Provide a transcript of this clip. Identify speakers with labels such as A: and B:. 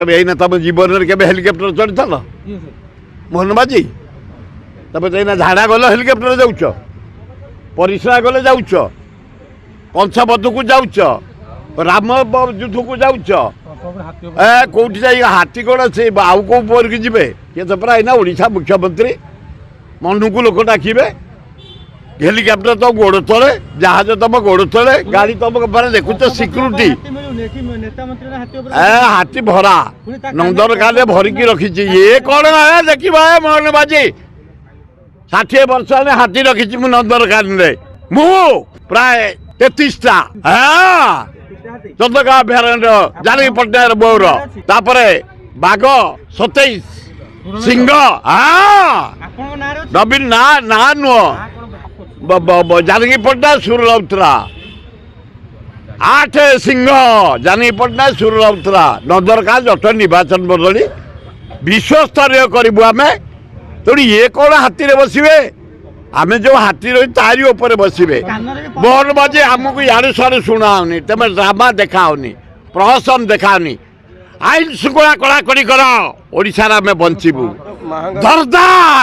A: ଏଇନା ତମ ଜୀବନରେ କେବେ ହେଲିକପ୍ଟର ଚଢ଼ିଥିଲ ମୋହନ ମାଝୀ? ତମେ ତ ଏଇନା ଝାଡ଼ା ଗଲ ହେଲିକପ୍ଟର ଯାଉଛ, ପରିସ୍ରା ଗଲେ ଯାଉଛ, କଂସବଦ୍ଧକୁ ଯାଉଛ, ରାମ ଯୁଦ୍ଧକୁ ଯାଉଛ, କୋଉଠି ଯାଇ ହାତୀ କ'ଣ ସେ ଆଉ କୋଉ ପୁଅరికి ଯିବେ? କିଏ ତ ପୁରା ଏଇନା ଓଡ଼ିଶା ମୁଖ୍ୟମନ୍ତ୍ରୀ, ମନକୁ ଲୋକ ଡାକିବେ। ହେଲିକପ୍ଟର ତମ ଗୋଡ଼ ତଳେ, ଜାହାଜ ତମ ଗୋଡ଼ ତଳେ, ଗାଡ଼ି ତମ ଉପରେ ଦେଖୁଛ ସିକ୍ୟୁରିଟି। ହାତୀ ଭରା ନନ୍ଦନକାନନରେ ଭରିକି ରଖିଛି। ଇଏ କ'ଣ ଦେଖିବ ମୋହନ ମାଝୀ, 60 ବର୍ଷ ହେଲେ ହାତୀ ରଖିଛି ମୁଁ ନନ୍ଦନକାନନରେ, ମୁଁ ପ୍ରାୟ 33ଟା। ଚନ୍ଦକା ଅଭୟାରଣ୍ୟ ଜାନକୀ ପଟ୍ଟନାୟକ ବୋଉର, ତାପରେ ବାଘ 27, ସିଂହ ନବୀନ ନା ନୁହଁ, ଜାନକୀ ପଟ୍ଟନାୟକ ସୁର ରାଉତରା, 8 ସିଂହ ଜାନକୀ ପଟ୍ଟନାୟକ ସୁର ରାଉତରା। ନନ୍ଦନକାନନ ଜଟଣୀ ନିର୍ବାଚନ ମଣ୍ଡଳୀ ବିଶ୍ୱସ୍ତରୀୟ କରିବୁ ଆମେ। ତେଣୁ ଇଏ କ'ଣ ହାତୀରେ ବସିବେ? ଆମେ ଯେଉଁ ହାତୀ ରହି ତାରି ଉପରେ ବସିବେ। ମୋହନ ମାଝୀ ଆମକୁ ଇଆଡ଼ୁ ସିଆଡ଼ୁ ଶୁଣାଉନି, ତମେ ଡ୍ରାମା ଦେଖାଅନି, ପ୍ରହସନ ଦେଖାଅନି। ଆଇନ ଶୃଙ୍ଖଳା କଡ଼ାକଡ଼ି କର, ଓଡ଼ିଶାରେ ଆମେ ବଞ୍ଚିବୁ। ଦରଦାର